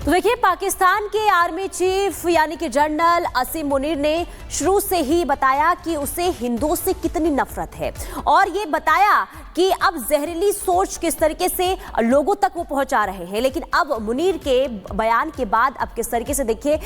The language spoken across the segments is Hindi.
तो देखिए, पाकिस्तान के आर्मी चीफ यानी कि जनरल असीम मुनीर ने शुरू से ही बताया कि उसे हिंदुओं से कितनी नफरत है और ये बताया कि अब जहरीली सोच किस तरीके से लोगों तक वो पहुंचा रहे हैं। लेकिन अब मुनीर के बयान के बाद अब किस तरीके से देखिए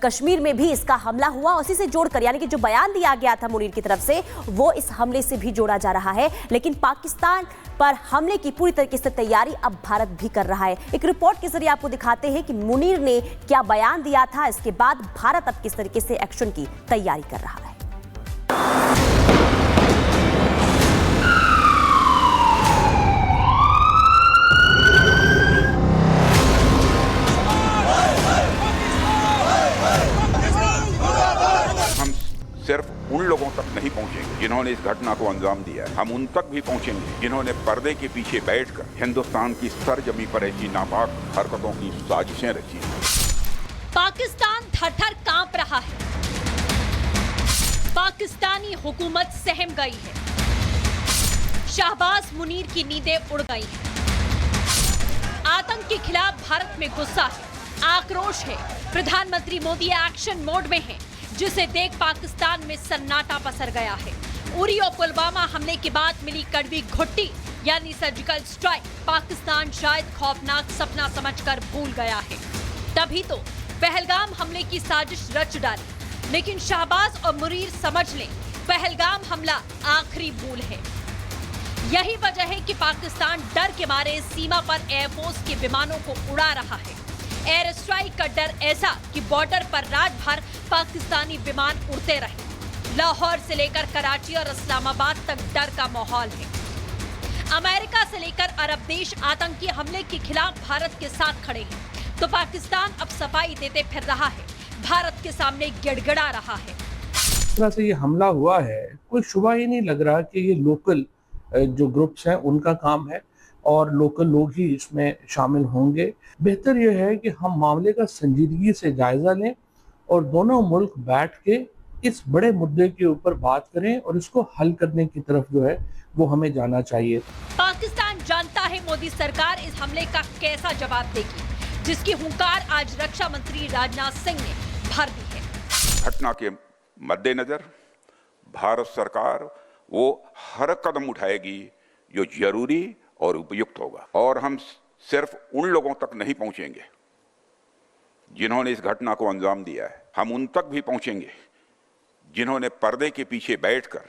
कश्मीर में भी इसका हमला हुआ, उसी से जोड़कर यानी कि जो बयान दिया गया था मुनीर की तरफ से वो इस हमले से भी जोड़ा जा रहा है। लेकिन पाकिस्तान पर हमले की पूरी तरीके से तैयारी अब भारत भी कर रहा है। एक रिपोर्ट के जरिए आपको दिखाते हैं कि मुनीर ने क्या बयान दिया था, इसके बाद भारत अब किस तरीके से एक्शन की तैयारी कर रहा है। सिर्फ उन लोगों तक नहीं पहुंचेंगे जिन्होंने इस घटना को अंजाम दिया है, हम उन तक भी पहुंचेंगे जिन्होंने पर्दे के पीछे बैठकर हिंदुस्तान की सरजमी पर ऐसी नापाक हरकतों की साजिशें रची हैं। पाकिस्तान थर-थर कांप रहा है। पाकिस्तानी हुकूमत सहम गई है। शहबाज मुनीर की नींदें उड़ गई हैं। आतंक के खिलाफ भारत में गुस्सा है, आक्रोश है। प्रधानमंत्री मोदी एक्शन मोड में हैं, जिसे देख पाकिस्तान में सन्नाटा पसर गया है। उरी और पुलवामा हमले के बाद मिली कड़वी घुट्टी यानी सर्जिकल स्ट्राइक पाकिस्तान शायद खौफनाक सपना समझकर भूल गया है। तभी तो पहलगाम हमले की साजिश रच डाली। लेकिन शहबाज और मुनीर समझ लें, पहलगाम हमला आखिरी भूल है। यही वजह है कि पाकिस्तान डर के मारे सीमा पर एयरफोर्स के विमानों को उड़ा रहा है। एयर स्ट्राइक का डर ऐसा कि बॉर्डर पर रात भर पाकिस्तानी विमान उड़ते रहे। लाहौर से लेकर कराची और इस्लामाबाद तक डर का माहौल है। अमेरिका से लेकर अरब देश आतंकी हमले के खिलाफ भारत के साथ खड़े हैं, तो पाकिस्तान अब सफाई देते फिर रहा है, भारत के सामने गिड़गिड़ा रहा है। इस तरह से ये हमला हुआ है, कोई शुबा ही नहीं लग रहा कि ये लोकल जो ग्रुप्स हैं उनका काम है और लोकल लोग ही इसमें शामिल होंगे। बेहतर यह है कि हम मामले का संजीदगी से जायजा लें और दोनों मुल्क बैठ के इस बड़े मुद्दे के ऊपर बात करें और इसको हल करने की तरफ जो है वो हमें जाना चाहिए। पाकिस्तान जानता है मोदी सरकार इस हमले का कैसा जवाब देगी, जिसकी हुंकार आज रक्षा मंत्री राजनाथ सिंह ने भर दी है। घटना के मद्देनजर भारत सरकार वो हर कदम उठाएगी जो जरूरी और उपयुक्त होगा, और हम सिर्फ उन लोगों तक नहीं पहुंचेंगे जिन्होंने इस घटना को अंजाम दिया है, हम उन तक भी पहुंचेंगे जिन्होंने पर्दे के पीछे बैठकर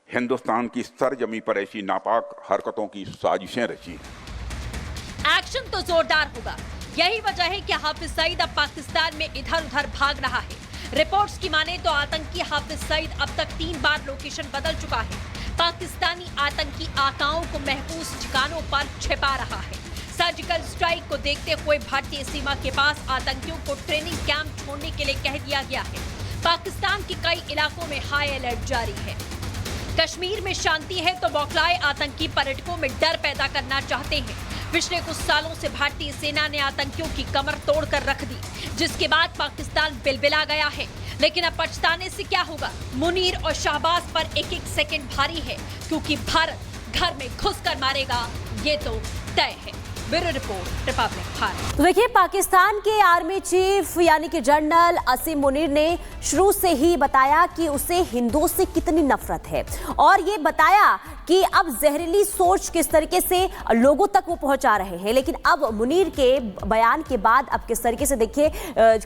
हिंदुस्तान की सरजमी पर ऐसी नापाक हरकतों की साजिशें रची हैं। एक्शन तो जोरदार होगा। यही वजह है कि हाफिज सईद अब पाकिस्तान में इधर उधर भाग रहा है। रिपोर्ट्स की माने तो आतंकी हाफिज सईद अब तक 3 बार लोकेशन बदल चुका है। पाकिस्तानी आतंकी आकाओं को महफूज ठिकानों पर छिपा रहा है। सर्जिकल स्ट्राइक को देखते हुए भारतीय सीमा के पास आतंकियों को ट्रेनिंग कैंप छोड़ने के लिए कह दिया गया है। पाकिस्तान के कई इलाकों में हाई अलर्ट जारी है। कश्मीर में शांति है तो बौखलाए आतंकी पर्यटकों में डर पैदा करना चाहते हैं। पिछले कुछ सालों से भारतीय सेना ने आतंकियों की कमर तोड़कर रख दी, जिसके बाद पाकिस्तान बिलबिला गया है। लेकिन अब पछताने से क्या होगा। मुनीर और शहबाज पर एक एक सेकंड भारी है, क्योंकि भारत घर में घुसकर मारेगा, ये तो तय है। Bureau report, Republic Bharat. तो देखिए, पाकिस्तान के आर्मी चीफ यानी कि जनरल असीम मुनीर ने शुरू से ही बताया कि उसे हिंदुओं से कितनी नफरत है और ये बताया कि अब जहरीली सोच किस तरीके से लोगों तक वो पहुंचा रहे हैं। लेकिन अब मुनीर के बयान के बाद अब किस तरीके से देखिए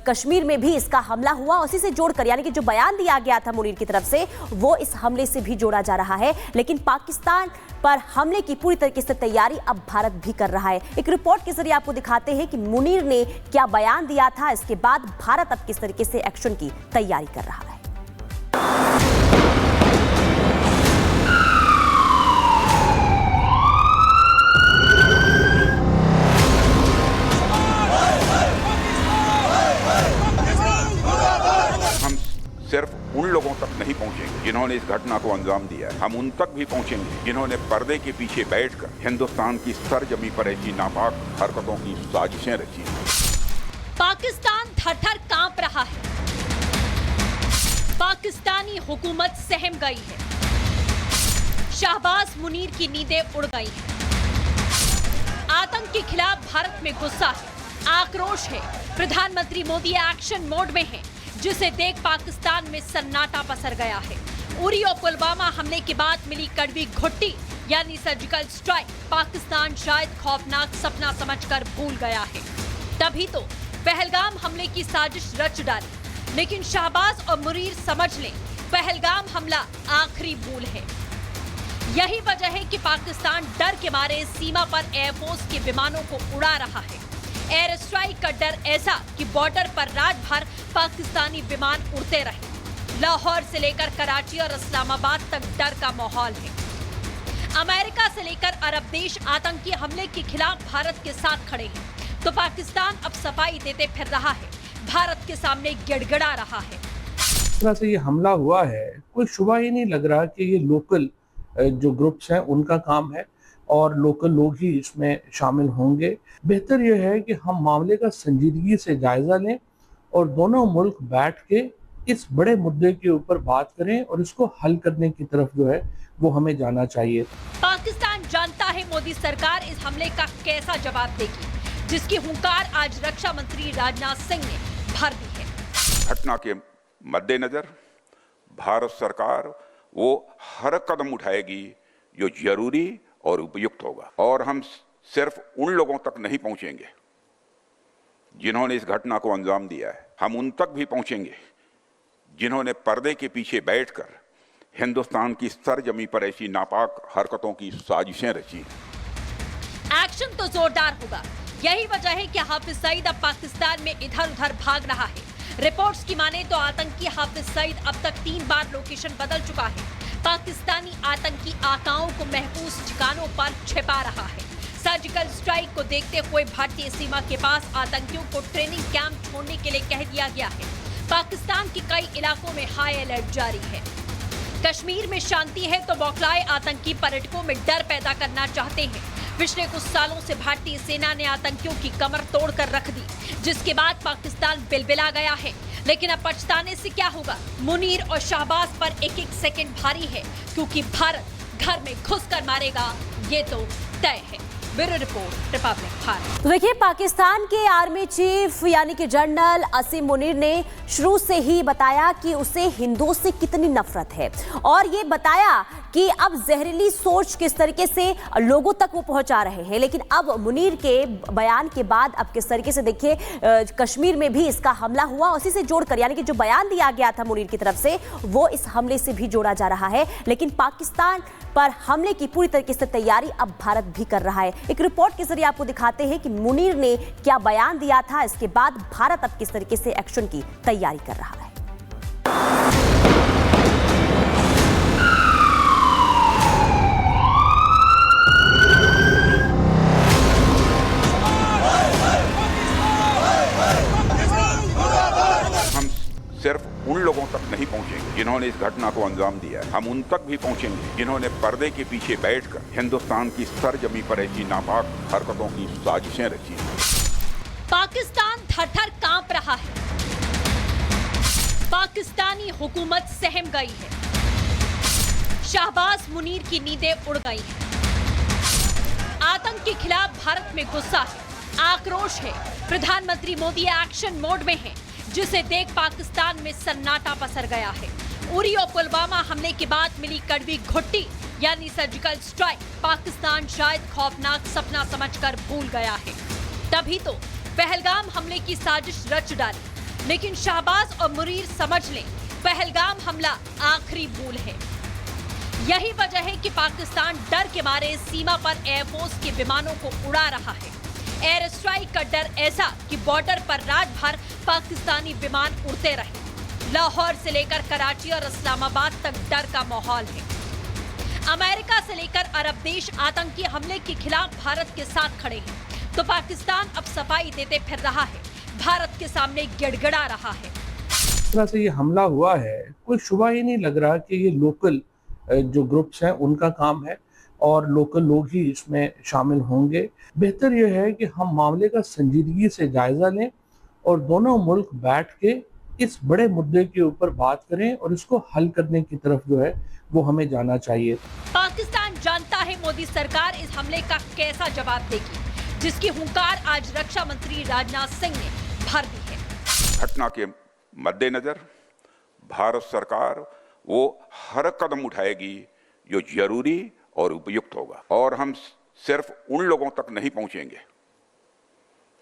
कश्मीर में भी इसका हमला हुआ, उसी से जोड़कर यानी कि जो बयान दिया गया था मुनीर की तरफ से वो इस हमले से भी जोड़ा जा रहा है। लेकिन पाकिस्तान पर हमले की पूरी तरीके से तैयारी अब भारत भी कर रहा है। एक रिपोर्ट के जरिए आपको दिखाते हैं कि मुनीर ने क्या बयान दिया था, इसके बाद भारत अब किस तरीके से एक्शन की तैयारी कर रहा है। सिर्फ उन लोगों तक नहीं पहुंचेंगे जिन्होंने इस घटना को अंजाम दिया है, हम उन तक भी पहुंचेंगे जिन्होंने पर्दे के पीछे बैठकर हिंदुस्तान की सरजमी पर ऐसी नापाक हरकतों की साजिशें रची हैं। पाकिस्तान थर-थर कांप रहा है। पाकिस्तानी हुकूमत सहम गई है। शहबाज मुनीर की नींदें उड़ गई हैं। आतंक के खिलाफ भारत में गुस्सा है, आक्रोश है, प्रधानमंत्री मोदी एक्शन मोड में हैं, जिसे देख पाकिस्तान में सन्नाटा पसर गया है। उरी और पुलवामा हमले के बाद मिली कड़वी घुट्टी यानी सर्जिकल स्ट्राइक पाकिस्तान शायद खौफनाक सपना समझकर भूल गया है। तभी तो पहलगाम हमले की साजिश रच डाली, लेकिन शाहबाज और मुनीर समझ लें, पहलगाम हमला आखिरी भूल है। यही वजह है कि पाकिस्तान डर के मारे सीमा पर एयरफोर्स के विमानों को उड़ा रहा है। एयर स्ट्राइक का डर ऐसा कि बॉर्डर पर रात भर पाकिस्तानी विमान उड़ते रहे। लाहौर से लेकर कराची और इस्लामाबाद तक डर का माहौल है। अमेरिका से लेकर अरब देश आतंकी हमले के खिलाफ भारत के साथ खड़े हैं, तो पाकिस्तान अब सफाई देते फिर रहा है, भारत के सामने गिड़गिड़ा रहा है। इस तरह से ये हमला हुआ है, कोई शुबा ही नहीं लग रहा कि ये लोकल जो ग्रुप्स हैं उनका काम है और लोकल लोग ही इसमें शामिल होंगे। बेहतर यह है कि हम मामले का संजीदगी से जायजा लें और दोनों मुल्क बैठ के इस बड़े मुद्दे के ऊपर बात करें और इसको हल करने की तरफ जो है वो हमें जाना चाहिए। पाकिस्तान जानता है मोदी सरकार इस हमले का कैसा जवाब देगी, जिसकी हुंकार आज रक्षा मंत्री राजनाथ सिंह ने भर दी है। घटना के मद्देनजर भारत सरकार वो हर कदम उठाएगी जो जरूरी और उपयुक्त होगा, और हम सिर्फ उन लोगों तक नहीं पहुंचेंगे जिन्होंने इस घटना को अंजाम दिया है, हम उन तक भी पहुंचेंगे जिन्होंने पर्दे के पीछे बैठकर हिंदुस्तान की सरजमी पर ऐसी नापाक हरकतों की साजिशें रची। एक्शन तो जोरदार होगा। यही वजह है कि हाफिज सईद अब पाकिस्तान में इधर उधर भाग रहा है। रिपोर्ट्स की माने तो आतंकी हाफिज सईद अब तक 3 बार लोकेशन बदल चुका है। पाकिस्तानी आतंकी आकाओं को महफूज ठिकानों पर छिपा रहा है। सर्जिकल स्ट्राइक को देखते हुए भारतीय सीमा के पास आतंकियों को ट्रेनिंग कैंप छोड़ने के लिए कह दिया गया है। पाकिस्तान के कई इलाकों में हाई अलर्ट जारी है। कश्मीर में शांति है तो बौखलाए आतंकी पर्यटकों में डर पैदा करना चाहते हैं। पिछले कुछ सालों से भारतीय सेना ने आतंकियों की कमर तोड़कर रख दी, जिसके बाद पाकिस्तान बिलबिला गया है। लेकिन अब पछताने से क्या होगा? मुनीर और शाहबाज पर एक एक सेकंड भारी है, क्योंकि भारत घर में घुसकर मारेगा, ये तो तय है। Bureau report, Republic Bharat. तो देखिए, पाकिस्तान के आर्मी चीफ यानी कि जनरल असीम मुनीर ने शुरू से ही बताया कि उसे हिंदुओं से कितनी नफरत है, और ये बताया कि अब जहरीली सोच किस तरीके से लोगों तक वो पहुंचा रहे हैं। लेकिन अब मुनीर के बयान के बाद अब किस तरीके से देखिए कश्मीर में भी इसका हमला हुआ, उसी से जोड़कर यानी कि जो बयान दिया गया था मुनीर की तरफ से वो इस हमले से भी जोड़ा जा रहा है। लेकिन पाकिस्तान पर हमले की पूरी तरीके से तैयारी अब भारत भी कर रहा है। एक रिपोर्ट के जरिए आपको दिखाते हैं कि मुनीर ने क्या बयान दिया था, इसके बाद भारत अब किस तरीके से एक्शन की तैयारी कर रहा है। सिर्फ उन लोगों तक नहीं पहुंचेंगे जिन्होंने इस घटना को अंजाम दिया है, हम उन तक भी पहुंचेंगे जिन्होंने पर्दे के पीछे बैठकर हिंदुस्तान की सरजमी पर ऐसी नापाक हरकतों की साजिशें रची। पाकिस्तान थर-थर कांप रहा है। पाकिस्तानी हुकूमत सहम गई है। शाहबाज मुनीर की नींदें उड़ गई हैं। आतंक के खिलाफ भारत में गुस्सा है, आक्रोश है। प्रधानमंत्री मोदी एक्शन मोड में हैं, जिसे देख पाकिस्तान में सन्नाटा पसर गया है। उरी और पुलवामा हमले के बाद मिली कड़वी घुट्टी यानी सर्जिकल स्ट्राइक पाकिस्तान शायद खौफनाक सपना समझकर भूल गया है। तभी तो पहलगाम हमले की साजिश रच डाली, लेकिन शाहबाज और मुनीर समझ लें, पहलगाम हमला आखिरी भूल है। यही वजह है कि पाकिस्तान डर के मारे सीमा पर एयरफोर्स के विमानों को उड़ा रहा है। एयर स्ट्राइक का डर ऐसा कि बॉर्डर पर रात भर पाकिस्तानी विमान उड़ते रहे। लाहौर से लेकर कराची और इस्लामाबाद तक डर का माहौल है। अमेरिका से लेकर अरब देश आतंकी हमले के खिलाफ भारत के साथ खड़े हैं, तो पाकिस्तान अब सफाई देते फिर रहा है, भारत के सामने गिड़गिड़ा रहा है। इस तरह से ये हमला हुआ है, कोई शुबा ही नहीं लग रहा कि ये लोकल जो ग्रुप्स हैं उनका काम है और लोकल लोग ही इसमें शामिल होंगे। बेहतर यह है कि हम मामले का संजीदगी से जायजा लें और दोनों मुल्क बैठ के इस बड़े मुद्दे के ऊपर बात करें और इसको हल करने की तरफ जो है वो हमें जाना चाहिए। पाकिस्तान जानता है मोदी सरकार इस हमले का कैसा जवाब देगी, जिसकी हुंकार आज रक्षा मंत्री राजनाथ सिंह ने भर दी है। घटना के मद्देनजर भारत सरकार वो हर कदम उठाएगी जो जरूरी और उपयुक्त होगा, और हम सिर्फ उन लोगों तक नहीं पहुंचेंगे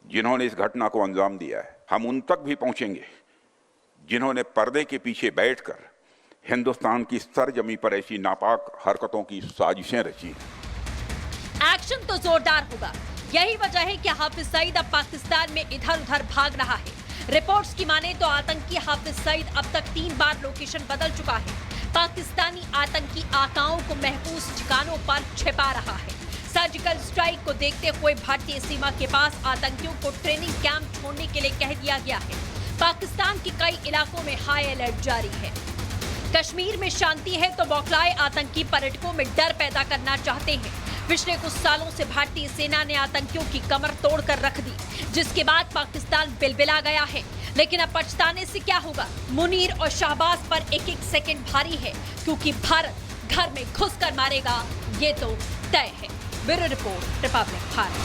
जिन्होंने इस घटना को अंजाम दिया है, हम उन तक भी पहुंचेंगे जिन्होंने पर्दे के पीछे बैठकर हिंदुस्तान की सरजमी पर ऐसी नापाक हरकतों की साजिशें रची। एक्शन तो जोरदार होगा। यही वजह है कि हाफिज सईद अब पाकिस्तान में इधर उधर भाग रहा है। रिपोर्ट्स की माने तो आतंकी हाफिज सईद अब तक 3 बार लोकेशन बदल चुका है। पाकिस्तानी आतंकी आकाओं को महफूज ठिकानों पर छिपा रहा है। सर्जिकल स्ट्राइक को देखते हुए भारतीय सीमा के पास आतंकियों को ट्रेनिंग कैंप छोड़ने के लिए कह दिया गया है। पाकिस्तान के कई इलाकों में हाई अलर्ट जारी है। कश्मीर में शांति है तो बौखलाए आतंकी पर्यटकों में डर पैदा करना चाहते हैं। पिछले कुछ सालों से भारतीय सेना ने आतंकियों की कमर तोड़कर रख दी, जिसके बाद पाकिस्तान बिलबिला गया है। लेकिन अब पछताने से क्या होगा? मुनीर और शाहबाज पर एक एक सेकंड भारी है, क्योंकि भारत घर में घुसकर मारेगा, ये तो तय है। Bureau report, Republic Bharat.